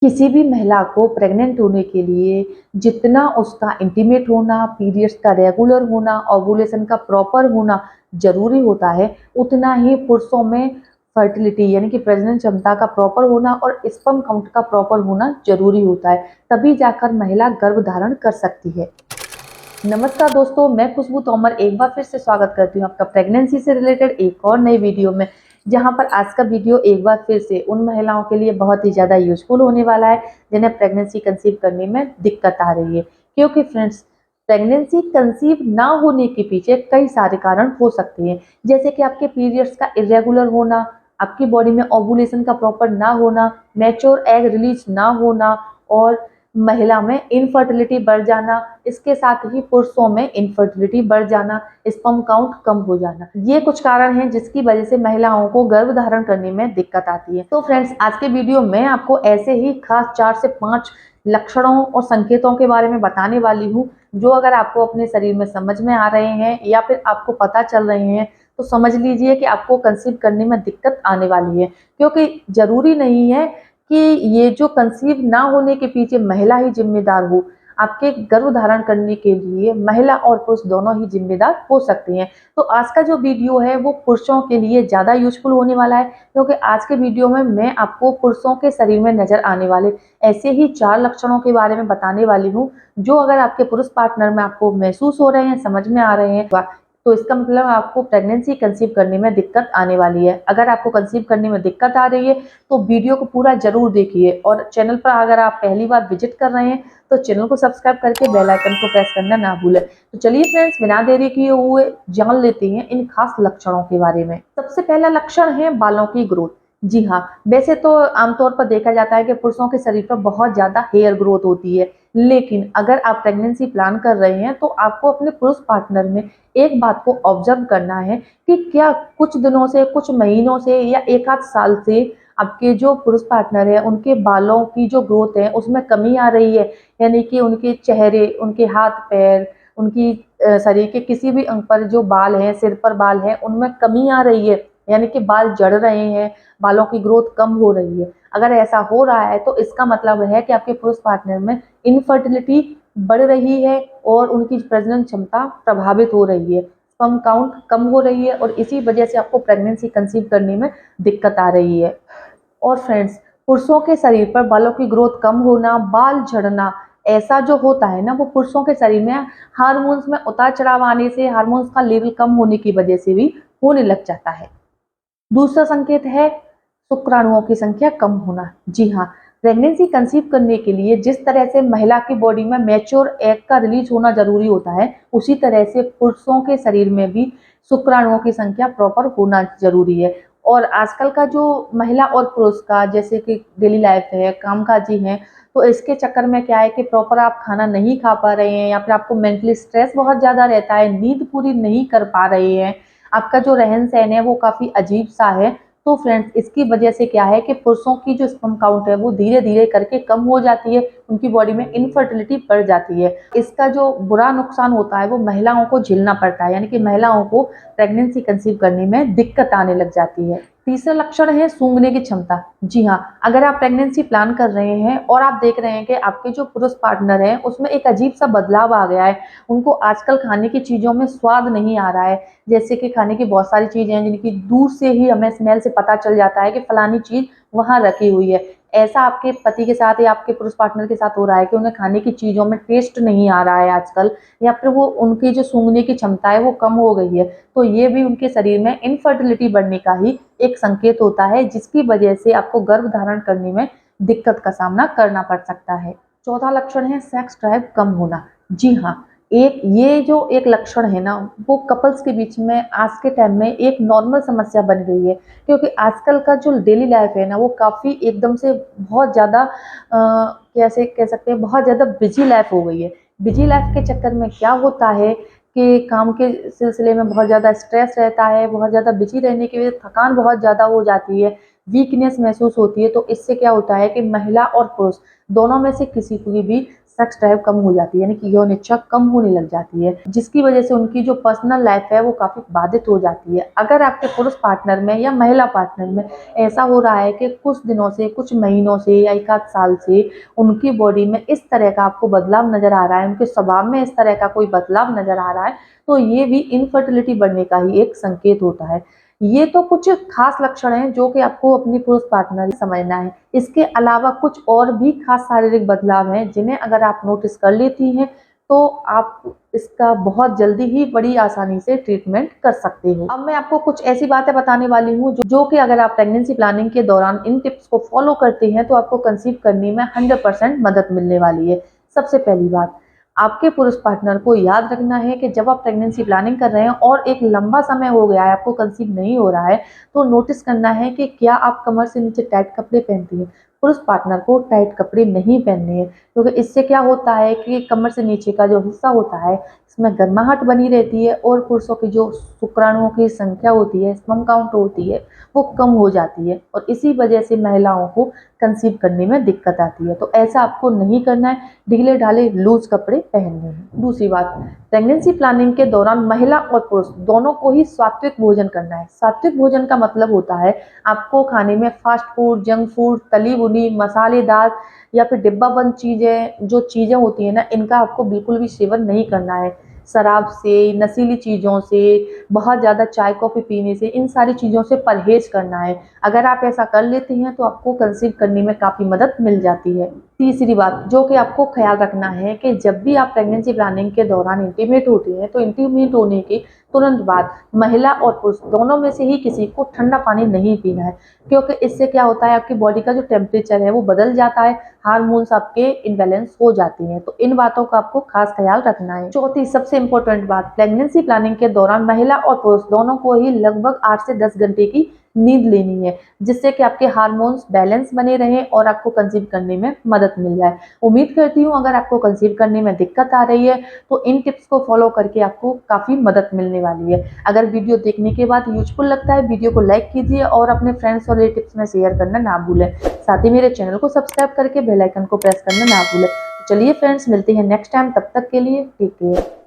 किसी भी महिला को प्रेग्नेंट होने के लिए जितना उसका इंटीमेट होना, पीरियड्स का रेगुलर होना, ओव्यूलेशन का प्रॉपर होना ज़रूरी होता है, उतना ही पुरुषों में फर्टिलिटी यानी कि प्रजनन क्षमता का प्रॉपर होना और स्पर्म काउंट का प्रॉपर होना ज़रूरी होता है। तभी जाकर महिला गर्भ धारण कर सकती है। नमस्कार दोस्तों, मैं खुशबू तोमर एक बार फिर से स्वागत करती हूँ आपका प्रेगनेंसी से रिलेटेड एक और नई वीडियो में। जहाँ पर आज का वीडियो एक बार फिर से उन महिलाओं के लिए बहुत ही ज़्यादा यूजफुल होने वाला है जिन्हें प्रेगनेंसी कंसीव करने में दिक्कत आ रही है। क्योंकि फ्रेंड्स, प्रेगनेंसी कंसीव ना होने के पीछे कई सारे कारण हो सकते हैं, जैसे कि आपके पीरियड्स का इरेगुलर होना, आपकी बॉडी में ओव्यूलेशन का प्रॉपर ना होना, मैच्योर एग रिलीज ना होना और महिला में इनफर्टिलिटी बढ़ जाना। इसके साथ ही पुरुषों में इनफर्टिलिटी बढ़ जाना, स्पर्म काउंट कम हो जाना। ये कुछ कारण हैं जिसकी वजह से महिलाओं को गर्भ धारण करने में दिक्कत आती है। तो फ्रेंड्स, आज के वीडियो में आपको ऐसे ही खास 4 से 5 लक्षणों और संकेतों के बारे में बताने वाली हूँ, जो अगर आपको अपने शरीर में समझ में आ रहे हैं या फिर आपको पता चल रहे हैं तो समझ लीजिए कि आपको कंसीव करने में दिक्कत आने वाली है। क्योंकि जरूरी नहीं है कि ये जो कंसीव ना होने के पीछे महिला ही जिम्मेदार हो। आपके गर्भ धारण करने के लिए महिला और पुरुष दोनों ही जिम्मेदार हो सकते हैं। तो आज का जो वीडियो है वो पुरुषों के लिए ज़्यादा यूजफुल होने वाला है, क्योंकि आज के वीडियो में मैं आपको पुरुषों के शरीर में नजर आने वाले ऐसे ही 4 लक्षणों के बारे में बताने वाली हूँ, जो अगर आपके पुरुष पार्टनर में आपको महसूस हो रहे हैं, समझ में आ रहे हैं, तो इसका मतलब आपको प्रेगनेंसी कंसीव करने में दिक्कत आने वाली है। अगर आपको कंसीव करने में दिक्कत आ रही है तो वीडियो को पूरा जरूर देखिए, और चैनल पर अगर आप पहली बार विजिट कर रहे हैं तो चैनल को सब्सक्राइब करके बेल आइकन को प्रेस करना ना भूलें। तो चलिए फ्रेंड्स, बिना देरी किए हुए जान लेते हैं इन खास लक्षणों के बारे में। सबसे पहला लक्षण है बालों की ग्रोथ। जी हाँ, वैसे तो आमतौर पर देखा जाता है कि पुरुषों के शरीर पर बहुत ज्यादा हेयर ग्रोथ होती है, लेकिन अगर आप प्रेगनेंसी प्लान कर रहे हैं तो आपको अपने पुरुष पार्टनर में एक बात को ऑब्जर्व करना है कि क्या कुछ दिनों से, कुछ महीनों से या एक आध साल से आपके जो पुरुष पार्टनर है उनके बालों की जो ग्रोथ है उसमें कमी आ रही है। यानी कि उनके चेहरे, उनके हाथ पैर, उनकी शरीर के किसी भी अंग पर जो बाल हैं, सिर पर बाल हैं, उनमें कमी आ रही है, यानी कि बाल झड़ रहे हैं, बालों की ग्रोथ कम हो रही है। अगर ऐसा हो रहा है तो इसका मतलब है कि आपके पुरुष पार्टनर में इनफर्टिलिटी बढ़ रही है और उनकी प्रजनन क्षमता प्रभावित हो रही है, स्पर्म काउंट कम हो रही है, और इसी वजह से आपको प्रेगनेंसी कंसीव करने में दिक्कत आ रही है। और फ्रेंड्स, पुरुषों के शरीर पर बालों की ग्रोथ कम होना, बाल झड़ना, ऐसा जो होता है ना, वो पुरुषों के शरीर में हार्मोन्स में उतार चढ़ाव आने से, हार्मोन्स का लेवल कम होने की वजह से भी होने लग जाता है। दूसरा संकेत है शुक्राणुओं की संख्या कम होना। जी हाँ, प्रेगनेंसी कंसीव करने के लिए जिस तरह से महिला की बॉडी में मैच्योर एग का रिलीज होना जरूरी होता है, उसी तरह से पुरुषों के शरीर में भी शुक्राणुओं की संख्या प्रॉपर होना जरूरी है। और आजकल का जो महिला और पुरुष का जैसे कि डेली लाइफ है, कामकाजी है, तो इसके चक्कर में क्या है कि प्रॉपर आप खाना नहीं खा पा रहे हैं, या फिर आपको मेंटली स्ट्रेस बहुत ज्यादा रहता है, नींद पूरी नहीं कर पा रहे हैं, आपका जो रहन सहन है वो काफी अजीब सा है। तो फ्रेंड्स, इसकी वजह से क्या है कि पुरुषों की जो स्पर्म काउंट है वो धीरे धीरे करके कम हो जाती है, उनकी बॉडी में इनफर्टिलिटी बढ़ जाती है। इसका जो बुरा नुकसान होता है वो महिलाओं को झेलना पड़ता है, यानी कि महिलाओं को प्रेगनेंसी कंसीव करने में दिक्कत आने लग जाती है। तीसरा लक्षण है सूंघने की क्षमता। जी हाँ, अगर आप प्रेगनेंसी प्लान कर रहे हैं और आप देख रहे हैं कि आपके जो पुरुष पार्टनर है उसमें एक अजीब सा बदलाव आ गया है, उनको आजकल खाने की चीजों में स्वाद नहीं आ रहा है, जैसे कि खाने की बहुत सारी चीजें हैं जिनकी दूर से ही हमें स्मेल से पता चल जाता है कि फलानी चीज वहां रखी हुई है। ऐसा आपके पति के साथ या आपके पुरुष पार्टनर के साथ हो रहा है कि उन्हें खाने की चीजों में टेस्ट नहीं आ रहा है आजकल, या फिर वो उनकी जो सूंघने की क्षमता है वो कम हो गई है, तो ये भी उनके शरीर में इनफर्टिलिटी बढ़ने का ही एक संकेत होता है, जिसकी वजह से आपको गर्भ धारण करने में दिक्कत का सामना करना पड़ सकता है। चौथा लक्षण है सेक्स ड्राइव कम होना। जी हाँ, ये जो एक लक्षण है ना, वो कपल्स के बीच में आज के टाइम में एक नॉर्मल समस्या बन गई है, क्योंकि आजकल का जो डेली लाइफ है ना वो काफ़ी एकदम से बहुत ज़्यादा कैसे कह सकते हैं, बहुत ज़्यादा बिजी लाइफ हो गई है। बिजी लाइफ के चक्कर में क्या होता है कि काम के सिलसिले में बहुत ज़्यादा स्ट्रेस रहता है, बहुत ज़्यादा बिजी रहने की वजह से थकान बहुत ज़्यादा हो जाती है, वीकनेस महसूस होती है। तो इससे क्या होता है कि महिला और पुरुष दोनों में से किसी को भी सेक्स ड्राइव कम हो जाती है, यानी कि यौन इच्छा कम होने लग जाती है, जिसकी वजह से उनकी जो पर्सनल लाइफ है वो काफ़ी बाधित हो जाती है। अगर आपके पुरुष पार्टनर में या महिला पार्टनर में ऐसा हो रहा है कि कुछ दिनों से, कुछ महीनों से या 1 आध साल से उनकी बॉडी में इस तरह का आपको बदलाव नज़र आ रहा है, उनके स्वभाव में इस तरह का कोई बदलाव नज़र आ रहा है, तो ये भी इनफर्टिलिटी बढ़ने का ही एक संकेत होता है। ये तो कुछ खास लक्षण हैं जो कि आपको अपनी पुरुष पार्टनर ही समझना है। इसके अलावा कुछ और भी खास शारीरिक बदलाव हैं जिन्हें अगर आप नोटिस कर लेती हैं तो आप इसका बहुत जल्दी ही बड़ी आसानी से ट्रीटमेंट कर सकते हो। अब मैं आपको कुछ ऐसी बातें बताने वाली हूँ जो कि अगर आप प्रेगनेंसी प्लानिंग के दौरान इन टिप्स को फॉलो करते हैं तो आपको कंसीव करने में 100% मदद मिलने वाली है। सबसे पहली बात, आपके पुरुष पार्टनर को याद रखना है कि जब आप प्रेगनेंसी प्लानिंग कर रहे हैं और एक लंबा समय हो गया है आपको कंसीव नहीं हो रहा है, तो नोटिस करना है कि क्या आप कमर से नीचे टाइट कपड़े पहनती हैं। पुरुष पार्टनर को टाइट कपड़े नहीं पहनने हैं, क्योंकि इससे क्या होता है कि कमर से नीचे का जो हिस्सा होता है इसमें गर्माहट बनी रहती है और पुरुषों की जो शुक्राणुओं की संख्या होती है, स्पर्म काउंट होती है, वो कम हो जाती है और इसी वजह से महिलाओं को कंसीव करने में दिक्कत आती है। तो ऐसा आपको नहीं करना है, ढीले ढाले लूज कपड़े पहनने हैं। दूसरी बात, प्रेगनेंसी प्लानिंग के दौरान महिला और पुरुष दोनों को ही सात्विक भोजन करना है। सात्विक भोजन का मतलब होता है आपको खाने में फास्ट फूड, जंक फूड, तली भुनी, मसालेदार या फिर डिब्बा बंद चीज़ें, जो चीज़ें होती हैं ना, इनका आपको बिल्कुल भी सेवन नहीं करना है। शराब से, नशीली चीज़ों से, बहुत ज़्यादा चाय कॉफ़ी पीने से, इन सारी चीज़ों से परहेज़ करना है। अगर आप ऐसा कर लेते हैं तो आपको कंसीव करने में काफ़ी मदद मिल जाती है। तीसरी बात जो कि आपको ख्याल रखना है कि जब भी आप प्रेगनेंसी प्लानिंग के दौरान इंटीमेट होते हैं तो इंटीमेट होने के तुरंत बाद महिला और पुरुष दोनों में से ही किसी को ठंडा पानी नहीं पीना है, क्योंकि इससे क्या होता है आपकी बॉडी का जो टेम्परेचर है वो बदल जाता है, हार्मोन्स आपके इनबैलेंस हो जाते हैं। तो इन बातों का आपको खास ख्याल रखना है। चौथी सबसे इंपॉर्टेंट बात, प्रेगनेंसी प्लानिंग के दौरान महिला और पुरुष दोनों को ही लगभग 8 से 10 घंटे की नींद लेनी है, जिससे कि आपके हार्मोन्स बैलेंस बने रहें और आपको कंसीव करने में मदद मिल जाए। उम्मीद करती हूँ अगर आपको कंसीव करने में दिक्कत आ रही है तो इन टिप्स को फॉलो करके आपको काफ़ी मदद मिलने वाली है। अगर वीडियो देखने के बाद यूजफुल लगता है, वीडियो को लाइक कीजिए और अपने फ्रेंड्स और रिलेटिव्स में शेयर करना ना भूलें। साथ ही मेरे चैनल को सब्सक्राइब करके बेल आइकन को प्रेस करना ना भूलें। तो चलिए फ्रेंड्स, मिलते हैं नेक्स्ट टाइम, तब तक के लिए टेक केयर।